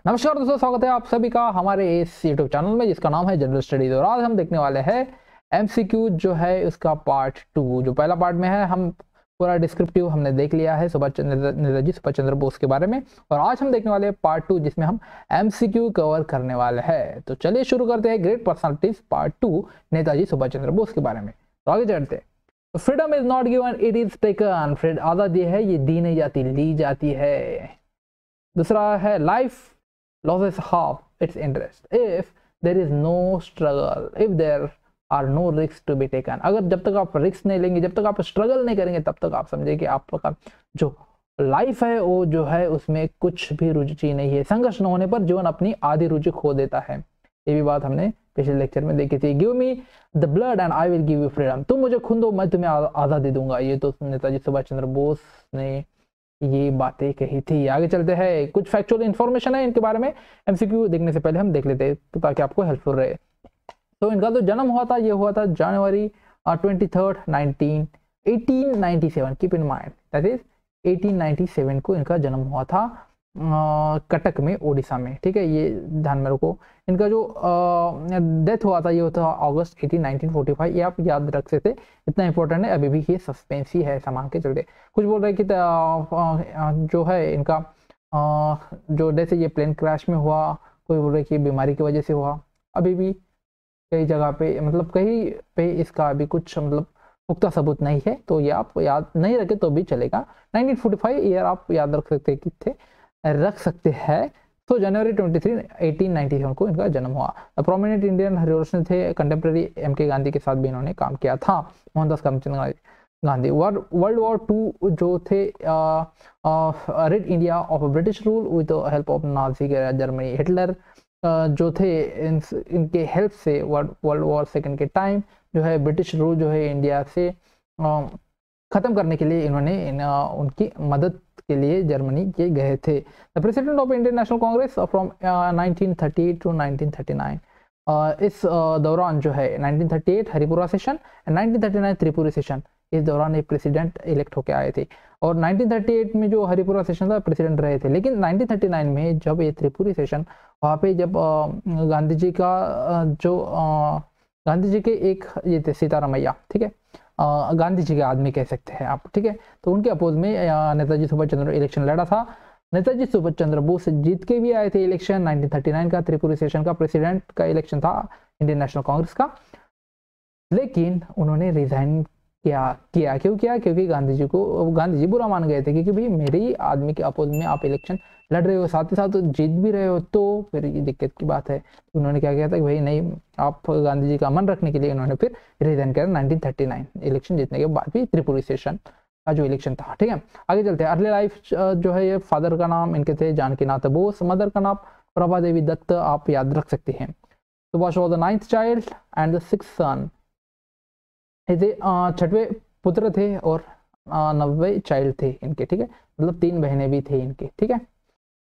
नमस्कार दोस्तों, स्वागत है आप सभी का हमारे इस YouTube चैनल में जिसका नाम है जनरल स्टडीज। और आज हम देखने वाले हैं MCQ जो है उसका पार्ट 2। जो पहला पार्ट में है हम पूरा डिस्क्रिप्टिव हमने देख लिया है नेताजी सुभाष चंद्र बोस के बारे में, और आज हम देखने वाले हैं पार्ट 2 जिसमें हम MCQ कवर करने वाले हैं। तो चलिए शुरू करते हैं great personalities part 2 Netaji Subhash Chandra Bose के बारे में। तो आगे चढ़ते हैं। Freedom is not given, it is taken. Freedom आज़ादी है, ये दी नहीं जाती, ली जाती है। दूसरा है life loses half its interest if there is no struggle, if there are no risks to be taken। अगर जब तक आप रिस्क नहीं लेंगे, जब तक आप स्ट्रगल नहीं करेंगे, तब तक आप समझे कि आपका जो लाइफ है वो जो है उसमें कुछ भी रुचि नहीं है। संघर्ष न होने पर जीवन अपनी आधी रुचि खो देता है। ये भी बात हमने पिछले लेक्चर में देखी थी। Give me the blood and I will give you freedom. तुम मुझे खून दो, मैं तुम्हें आज़ादी दूंगा। ये तो नेताजी सुभाष चंद्र बोस ने ये बातें कही थी। आगे चलते हैं, कुछ फैक्चुअल इंफॉर्मेशन है इनके बारे में। MCQ देखने से पहले हम देख लेते हैं ताकि आपको हेल्पफुल रहे। तो इनका जो जन्म हुआ था ये हुआ था जनवरी 23 1897। Keep in mind that is 1897 को इनका जन्म हुआ था कटक में, ओडिशा में। ठीक है, ये ध्यान में रखो। इनका जो डेथ हुआ था ये होता अगस्त 1945। ये आप याद रख सकते, इतना इंपॉर्टेंट है। अभी भी ये सस्पेंस ही है, सामान के चलते। कुछ बोल रहे हैं कि जो है इनका जो डेथ है ये प्लेन क्रैश में हुआ। कोई बोल रहे कि बीमारी की वजह से हुआ। अभी भी कई जगह पे मतलब कहीं पे इसका अभी कुछ मतलब पुख्ता सबूत नहीं है, तो ये आप याद नहीं रखे तो भी चलेगा। 1945 ईयर आप याद रख सकते रख सकते हैं। तो जनवरी 23 1897 को इनका जन्म हुआ। प्रोमिनेंट इंडियन रिवोल्यूशन थे, कंटेम्प्रेरी MK गांधी के साथ भी इन्होंने काम किया था। मोहनदास करमचंद गांधी। वर्ल्ड वॉर 2 जो थे rid India of British rule with help of Nazi Germany. Hitler जो थे इनके हेल्प से वर्ल्ड वॉर 2 के टाइम जो है ब्रिटिश रूल जो है इंडिया से खत्म करने के लिए इन्होंने उनकी मदद के लिए जर्मनी के गए थे। The president of Indian National Congress from 1930 to 1939। इस दौरान जो है 1938 Haripura session and 1939 Tripuri session, इस दौरान एक प्रेसिडेंट इलेक्ट होकर आए थे। और 1938 में जो हरिपुरा सेशन था प्रेसिडेंट रहे थे, लेकिन 1939 में जब ये त्रिपुरी सेशन वहाँ पे जब गांधी जी का जो गांधी जी के एक ये थे सीतारामैया, ठीक है, गांधी जी के आदमी कह सकते हैं आप, ठीक है, तो उनके अपोज में नेताजी सुभाष चंद्र इलेक्शन लड़ा था। नेताजी सुभाष चंद्र बोस जीत के भी आए थे इलेक्शन। 1939 का त्रिपुरी सेशन का प्रेसिडेंट का इलेक्शन था इंडियन नेशनल कांग्रेस का, लेकिन उन्होंने रिजाइन किया क्यों किया? क्योंकि गांधी जी बुरा मान गए थे, क्योंकि भाई मेरे ही आदमी के अपोज में आप इलेक्शन लड़ रहे हो, साथ ही साथ जीत भी रहे हो, तो फिर ये दिक्कत की बात है। तो उन्होंने क्या किया था कि भाई नहीं, आप गांधी जी का मन रखने के लिए उन्होंने फिर रिजाइन किया 1939 इलेक्शन जीतने के बाद भी त्रिपुरी सेशन का जो इलेक्शन था। ठीक है, आगे चलते हैं। अर्ली लाइफ जो है ये फादर का नाम इनके थे जानकीनाथ बोस, मदर का नाम प्रभा देवी दत्त आप याद रख सकते हैं। Subhash was the 9th child and the 6th सन। छठवें पुत्र थे और 9वें चाइल्ड थे इनके। ठीक है, मतलब 3 बहनें भी थे इनके। ठीक है,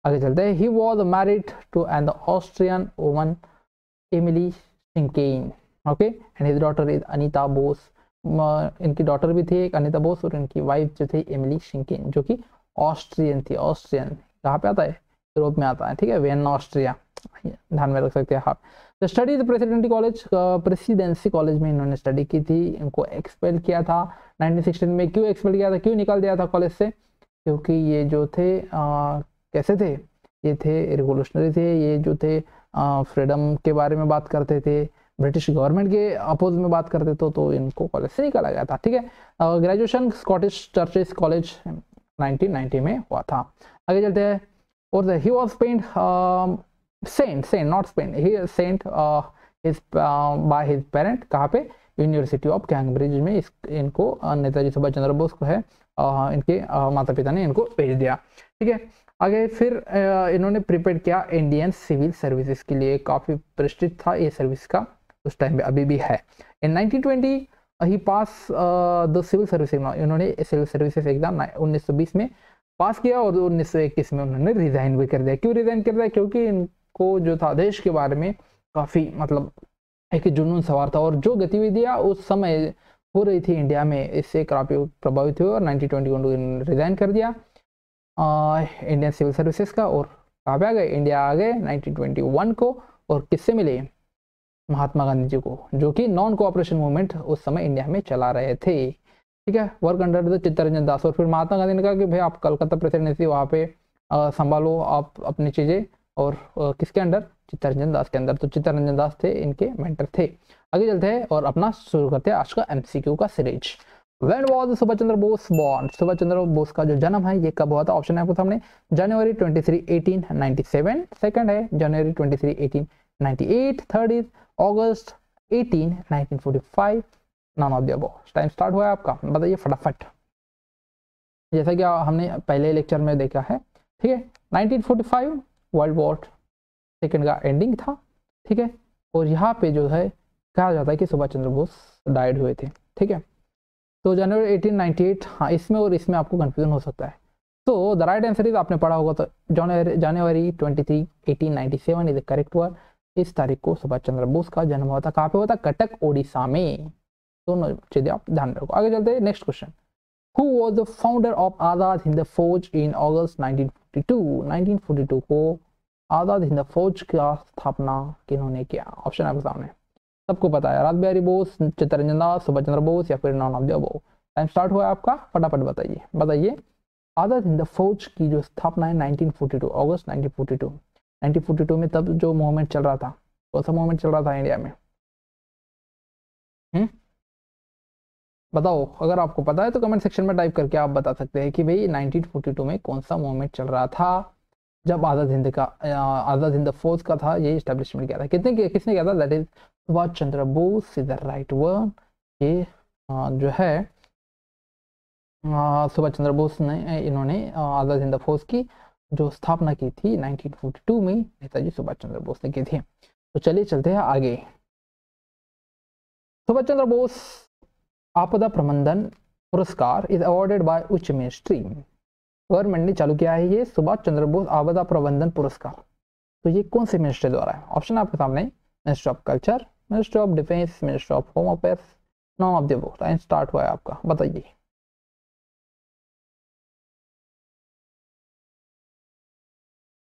आगे चलते हैं। He was married to and the Austrian woman Emilie Schenkl, okay, and his daughter is Anita Bose. इनकी डॉटर भी थी एक अनीता बोस, और इनकी वाइफ जो थी एमिली शिंकेन, जो कि ऑस्ट्रियन थी। ऑस्ट्रियन कहाँ पे आता है? यूरोप में आता है। ठीक है, वियना ऑस्ट्रिया, ध्यान में रख सकते हैं आप। तो स्टडी प्रेसिडेंसी कॉलेज में इन्होंने स्टडी की थी। इनको एक्सपेल किया था 1916 में। क्यों एक्सपेल किया था, क्यों निकाल दिया था कॉलेज से? क्योंकि ये जो थे कैसे थे, ये थे रिवोल्यूशनरी थे, ये जो थे फ्रीडम के बारे में बात करते थे, ब्रिटिश गवर्नमेंट के अपोज में बात करते थे, तो इनको कॉलेज से निकाला गया था। ठीक है, ग्रेजुएशन स्कॉटिश चर्चेस कॉलेज 1990 में हुआ था। आगे चलते हैं। और he was paint saint not spent, he sent his by his parent, कहाँ पे? यूनिवर्सिटी ऑफ कैम्ब्रिज में इनको नेताजी सुभाष चंद्र बोस को है इनके माता पिता ने इनको भेज दिया। ठीक है, आगे फिर इन्होंने प्रिपेयर किया इंडियन सिविल सर्विसेज के लिए। काफ़ी प्रतिष्ठित था ये सर्विस का उस टाइम पे, अभी भी है। इन 1920 ही पास द सिविल सर्विस, इन्होंने सिविल सर्विसेज एग्जाम 1920 में पास किया और 1921 में उन्होंने रिजाइन भी कर दिया। क्यों रिजाइन कर दिया? क्योंकि को जो था देश के बारे में काफ़ी मतलब एक जुनून सवार था, और जो गतिविधियां उस समय हो रही थी इंडिया में इससे काफ़ी प्रभावित हुए, और 1921 रिजाइन कर दिया इंडियन सिविल सर्विसेज का, और कहाँ पे आ गए, इंडिया आ गए 1921 को, और किससे मिले, महात्मा गांधी जी को, जो कि नॉन कोऑपरेशन मूवमेंट उस समय इंडिया में चला रहे थे। ठीक है, work under the Chittaranjan Das. और फिर महात्मा गांधी ने कहा कि भाई आप कलकत्ता प्रेसिडेंसी वहाँ पे संभालो आप अपनी चीजें, और किसके अंडर, चित्तरंजन दास के अंदर। तो चित्तरंजन दास थे इनके मेंटर थे। आगे चलते हैं और अपना शुरू करते हैं आज का एमसीक्यू का series. When was Subhash Chandra Bose born? Subhash Chandra Bose का जो जन्म है ये कब हुआ था? ऑप्शन है आपके सामने, जनवरी 23, 1897। सेकंड है जनवरी 23, 1898। Third is August 18, 1945। None of the above. Time start हुआ है आपका, बताइए फटाफट। जैसा कि हमने पहले लेक्चर में देखा है, ठीक है, 1945 वर्ल्ड वॉर सेकेंड का एंडिंग था। ठीक है, और यहाँ पे जो है कहा जाता है कि सुभाष चंद्र बोस डाइड हुए थे। ठीक है, तो जनवरी 1898, हाँ इसमें और इसमें आपको कंफ्यूजन हो सकता है। तो द राइट आंसर इज, आपने पढ़ा होगा तो जनवरी 23, 1897 इज द करेक्ट वर्ड। इस तारीख को सुभाष चंद्र बोस का जन्म हुआ था। कहाँ पे हुआ था? कटक ओडिशा में। दोनों चीजें आप ध्यान रखो। आगे चलते हैं next question. Who was the founder of Azad Hind Fauj in अगस्त 1942? 1942 को आजाद हिंद फौज का स्थापना किन्होंने किया? ऑप्शन आपके सामने, सबको पता है, राज बिहारी बोस, चित्तरंजन दास, सुभाष चंद्र बोस, या फिर none of the above. Time start हुआ है आपका, फटाफट बताइए। बताइए आजाद हिंद फौज की जो स्थापना है 1942, अगस्त 1942 में, तब जो मूवमेंट चल रहा था, कौन सा मूवमेंट चल रहा था इंडिया में? बताओ, अगर आपको पता है तो कमेंट सेक्शन में टाइप करके आप बता सकते हैं कि भाई 1942 में कौन सा मूवमेंट चल रहा था जब आजाद हिंद फौज का था ये इस्टेब्लिशमेंट किया था। किसने किया था? That is Subhash Chandra Bose is the right one. ये जो है सुभाष चंद्र बोस ने, इन्होंने आजाद हिंद फौज की जो स्थापना की थी 1942 में, नेताजी सुभाष चंद्र बोस ने की थी। तो चलिए चलते हैं आगे। सुभाष चंद्र बोस आपदा प्रबंधन पुरस्कार is awarded by which ministry? Government ने चालू किया है ये सुभाष चंद्र बोस आपदा प्रबंधन पुरस्कार। तो ये कौन से मिनिस्ट्री द्वारा है? ऑप्शन आपके सामने, ministry of culture, ministry of defence, ministry of home affairs, none of the above. Time start हुआ है आपका, बताइए।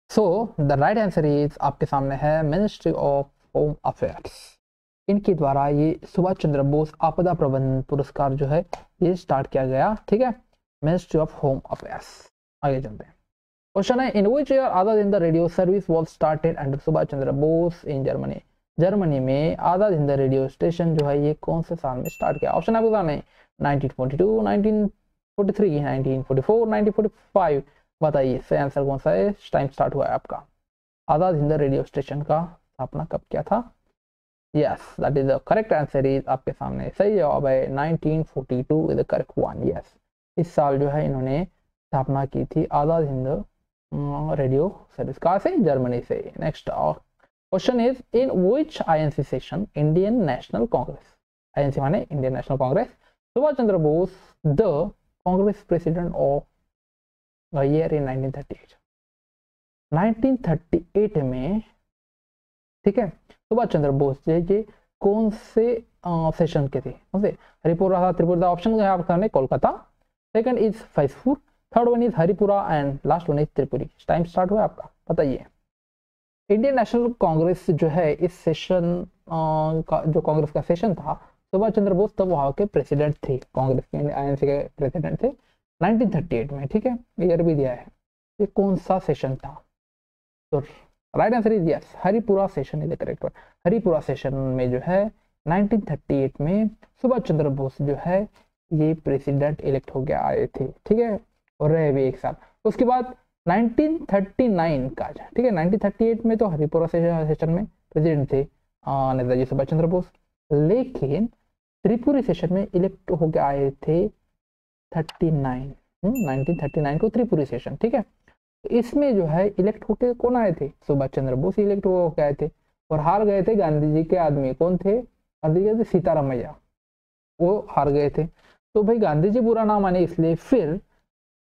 So the right answer is आपके सामने है मिनिस्ट्री ऑफ होम अफेयर्स। इनके द्वारा ये सुभाष चंद्र बोस आपदा प्रबंधन पुरस्कार जो है ये स्टार्ट किया गया। ठीक है, मिनिस्ट्री ऑफ होम अफेयर्स। आगे चलते हैं। क्वेश्चन है, in which year Azad Hind radio service was started under Subhash Chandra Bose in Germany? Germany में आजाद हिंद रेडियो स्टेशन जो है ये कौन से साल में स्टार्ट किया? ऑप्शन आपके सामने, 1942, 1943, 1944, 1945। बताइए सही आंसर कौन सा है? टाइम स्टार्ट हुआ है आपका। आजाद हिंद रेडियो स्टेशन का स्थापना कब किया था? Yes, that is the correct answer is आपके सामने। सही जवाब है 1942 is the correct one. Yes, इस साल जो है इन्होंने स्थापना की थी आजाद हिंद रेडियो सर्विस। कहाँ से? जर्मनी से। Next question is, in which INC session Indian National Congress, INC माने Indian National Congress, Subhash Chandra Bose the Congress president of year in 1938? 1938 में, ठीक है, सुभाष चंद्र बोस जी कौन से सेशन के थे? कौन से? हरिपुरा था, त्रिपुरा। ऑप्शन है आपके सामने, Kolkata, second is Faizpur, third one is Haripura, and last one is Tripuri. Time start हुआ आपका, बताइए। इंडियन नेशनल कांग्रेस जो है इस सेशन का, जो कांग्रेस का सेशन था, सुभाष चंद्र बोस तब वहां के प्रेसिडेंट थे, कांग्रेस के आईएनसी के प्रेसिडेंट थे 1938 में। ठीक है, ईयर भी दिया है। ये कौन सा सेशन था? तो right answer is yes, Haripura session is the correct one. Haripura session में जो है 1938 में सुभाष चंद्र बोस जो है ये प्रेसिडेंट इलेक्ट हो गया आए थे। ठीक है, और रहे भी एक साल। उसके बाद 1939 का, ठीक है, 1938 में तो हरिपुरा सेशन में प्रेसिडेंट थे नेताजी सुभाष चंद्र बोस, लेकिन त्रिपुरी सेशन में इलेक्ट हो गए आए थे 1939 को त्रिपुरी सेशन। ठीक है, इसमें जो है इलेक्ट होके कौन आए थे? सुभाष चंद्र बोस इलेक्ट होके आए थे, और हार गए थे गांधी जी के आदमी। कौन थे? गांधी जी थे सीतारामैया, वो हार गए थे। तो भाई गांधी जी बुरा ना माने, इसलिए फिर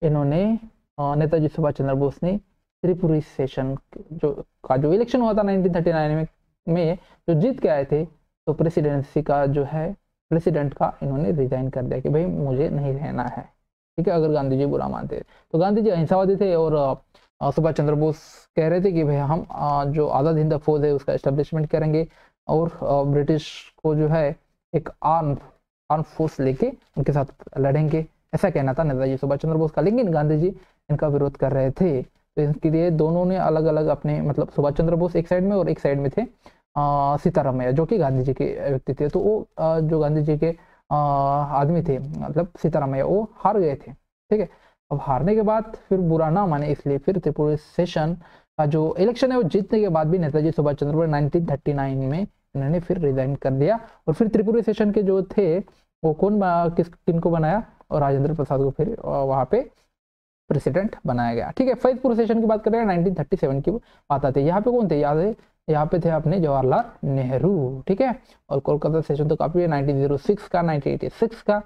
इन्होंने नेताजी सुभाष चंद्र बोस ने त्रिपुरी सेशन जो इलेक्शन हुआ था 1939 में जो जीत के आए थे, तो प्रेसिडेंसी का जो है प्रेसिडेंट का इन्होंने रिजाइन कर दिया कि भाई मुझे नहीं रहना है। ठीक है, अगर गांधी जी बुरा मानते थे। तो गांधी जी अहिंसावादी थे और सुभाष चंद्र बोस कह रहे थे कि भाई हम जो आज़ाद हिंद फौज है उसका एस्टेब्लिशमेंट करेंगे और ब्रिटिश को जो है एक आर्म फोर्स लेके उनके साथ लड़ेंगे, ऐसा कहना था नेताजी सुभाष चंद्र बोस का। लेकिन गांधी जी इनका विरोध कर रहे थे, तो इसके लिए दोनों ने अलग अलग अपने, मतलब सुभाष चंद्र बोस एक साइड में और एक साइड में थे सीतारामैया जो कि गांधी जी के व्यक्ति थे। तो वो जो गांधी जी के आदमी थे, मतलब सीतारामैया, वो हार गए थे। ठीक है, अब हारने के बाद फिर बुरा ना माने इसलिए फिर त्रिपुरा सेशन का जो इलेक्शन है वो जीतने के बाद भी नेताजी सुभाष चंद्र बोस 1939 में इन्होंने फिर रिजाइन कर दिया और फिर त्रिपुरा सेशन के जो थे वो किनको बनाया, और राजेंद्र प्रसाद को फिर वहां पे प्रेसिडेंट बनाया गया। ठीक है, फैजपुर सेशन की बात कर रहे हैं 1937 की बात आती है। यहाँ पे कौन थे, यहाँ पे थे अपने जवाहरलाल नेहरू। ठीक है, और कोलकाता सेशन तो काफी है 1906 का, 1986 का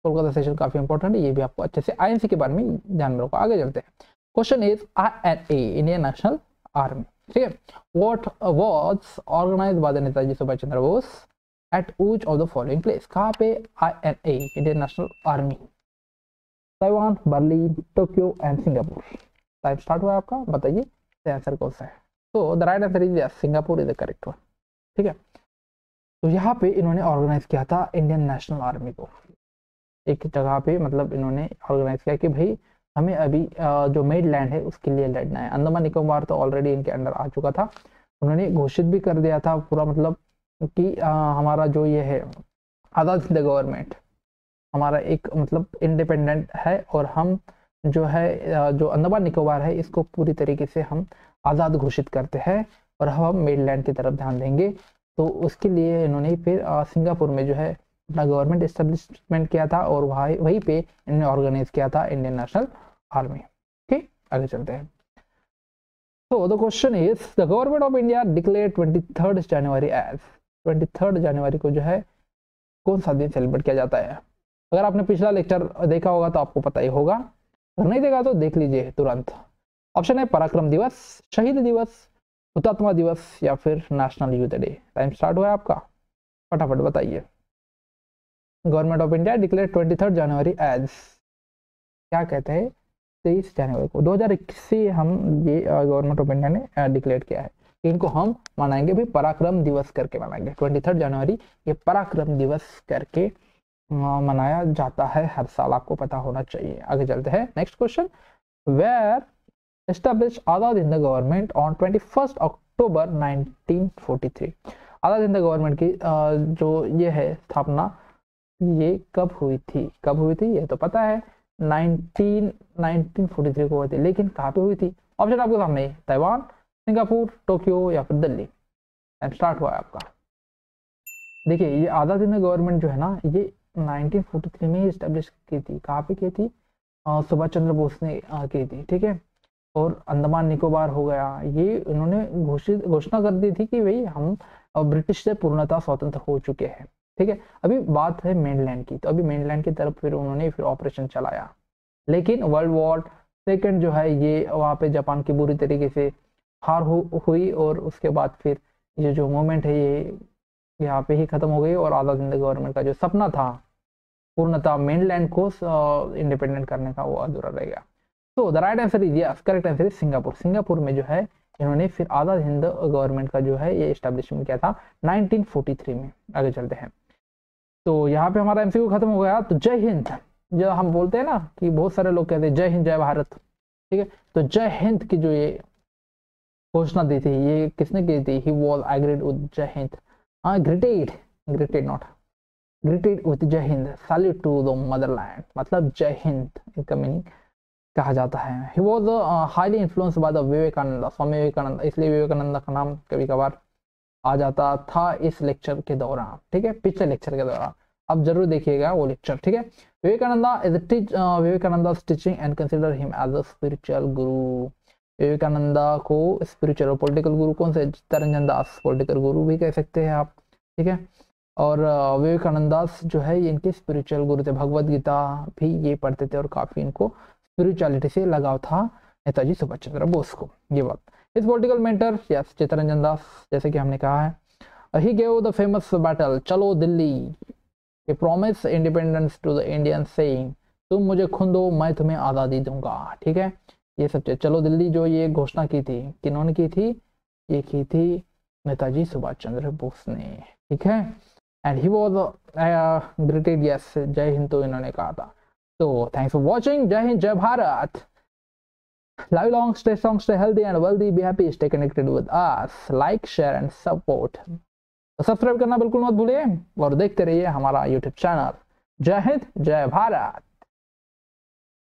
कोलकाता सेशन काफी इंपॉर्टेंट है, ये भी आपको अच्छे से आईएनसी के बारे में ध्यान में रखो। आगे चलते हैं, question is INA, Indian National Army. ठीक है, what was organised by the Netaji Subhash Chandra Bose at which of the following place. कहाँ पे INA, Indian National Army? Taiwan, Berlin, Tokyo and Singapore. Time start हुआ आपका, बताइए आंसर कौन सा है। तो the right answer is yes, Singapore is the correct one. ठीक है, तो यहाँ पे इन्होंने ऑर्गेनाइज किया था इंडियन नेशनल आर्मी को एक जगह पे, मतलब इन्होंने ऑर्गेनाइज किया कि भाई हमें अभी जो मेड लैंड है उसके लिए लड़ना है। अंडमान निकोबार तो ऑलरेडी इनके अंडर आ चुका था, उन्होंने घोषित भी कर दिया था पूरा, मतलब कि हमारा जो ये है आज़ाद हिंद गवर्नमेंट हमारा एक मतलब इंडिपेंडेंट है और हम जो है जो अंडमान निकोबार है इसको पूरी तरीके से हम आज़ाद घोषित करते हैं और हम मेडलैंड की तरफ ध्यान देंगे। तो उसके लिए इन्होंने फिर सिंगापुर में जो है अपना गवर्नमेंट एस्टेब्लिशमेंट किया था और वहीं पे इन्होंने ऑर्गेनाइज किया था इंडियन नेशनल आर्मी। ठीक, आगे चलते हैं। So the question is, the government of India declared 23rd January as 23rd जनवरी को जो है कौन सा दिन सेलिब्रेट किया जाता है? अगर आपने पिछला लेक्चर देखा होगा तो आपको पता ही होगा, अगर नहीं देखा तो देख लीजिए तुरंत। ऑप्शन है पराक्रम दिवस, शहीद दिवस, हुतात्मा दिवस या फिर national youth day. Time start हुआ है आपका, फटाफट बताइए। Government of India declare 23rd January as, क्या कहते हैं, 23 जनवरी को 2021 से हम ये गवर्नमेंट ऑफ इंडिया ने डिक्लेयर किया है कि इनको हम मनाएंगे भी पराक्रम दिवस करके मनाएंगे। 23rd जनवरी ये पराक्रम दिवस करके मनाया जाता है हर साल, आपको पता होना चाहिए। आगे चलते हैं, next question, where establish Azad Hind government on 21 October 1943। Azad Hind government की जो ये है स्थापना ये कब हुई थी, ये तो पता है 1943 को हुई थी, लेकिन कहाँ पे हुई थी? ऑप्शन आपके सामने, ताइवान, सिंगापुर, टोक्यो या फिर दिल्ली। टाइम स्टार्ट हुआ है आपका। देखिए ये आजाद हिंद गवर्नमेंट जो है ना ये 1943 में ही इस्टेब्लिश की थी। कहाँ पे की थी? सुभाष चंद्र बोस ने की थी। ठीक है, और अंडमान निकोबार हो गया, ये इन्होंने घोषणा कर दी थी कि भाई हम ब्रिटिश से पूर्णतः स्वतंत्र हो चुके हैं। ठीक है, अभी बात है मेनलैंड की, तो अभी मेनलैंड की तरफ फिर उन्होंने फिर ऑपरेशन चलाया, लेकिन वर्ल्ड वॉर सेकेंड जो है ये वहाँ पे जापान की बुरी तरीके से हार हुई और उसके बाद फिर ये जो मूवमेंट है ये यहाँ पे ही खत्म हो गई और आजाद हिंद गवर्नमेंट का जो सपना था पूर्णतः मेनलैंड को इंडिपेंडेंट करने का वो अधूरा रह गया। तो the right answer is yes, correct answer is Singapore. Singapore में जो है इन्होंने फिर आजाद हिंद गवर्नमेंट का जो है ये एस्टेब्लिशमेंट किया था 1943 में। आगे चलते हैं, तो यहाँ पे हमारा एमसीक्यू खत्म हो गया। तो जय हिंद, जो हम बोलते हैं ना कि बहुत सारे लोग कहते हैं जय हिंद जय भारत, ठीक है, तो जय हिंद की जो ये घोषणा दी थी ये किसने की थी? He was agreed with Jai Hind, greeted with Jai Hind, salute to the motherland, मतलब जय हिंद इनका मीनिंग कहा जाता है। He was highly influenced by the Vivekananda, Swami Vivekananda, इसलिए विवेकानंद का नाम कभी कभार आ जाता था इस लेक्चर के दौरान। ठीक है, पिछले लेक्चर के दौरान अब जरूर देखिएगा वो लेक्चर। ठीक है, Vivekananda teaching and consider him as a spiritual guru. Vivekananda को स्पिरिचुअल और पॉलिटिकल गुरु कौन से? चित्तरंजन दास, पॉलिटिकल गुरु भी कह सकते हैं आप। ठीक है, और विवेकानंद दास जो है ये इनके स्पिरिचुअल गुरु थे, भगवद गीता भी ये पढ़ते थे और काफी इनको स्पिरिचुअलिटी से लगाव था नेताजी सुभाष चंद्र बोस को। ये बात इस political mentor yes Chittaranjan Das, जैसे कि हमने कहा है, he gave the famous battle चलो Delhi, he promised independence to the Indians saying तुम मुझे खून दो मैं तुम्हें आज़ादी दूंगा। ठीक है, ये सब चीज। चलो दिल्ली जो ये घोषणा की थी, किन्होंने की थी? ये की थी नेताजी सुभाष चंद्र बोस ने। ठीक है, and he was greeted, yes, Jai Hind तो इन्होंने कहा था। तो थैंक्स फॉर वॉचिंग, जय हिंद, जय Bharat, live long, stay strong, stay healthy and wealthy, be happy, stay connected with us, like, share and support। तो सब्सक्राइब करना बिल्कुल मत भूलिए और देखते रहिए हमारा यूट्यूब चैनल। जय हिंद, जय भारत।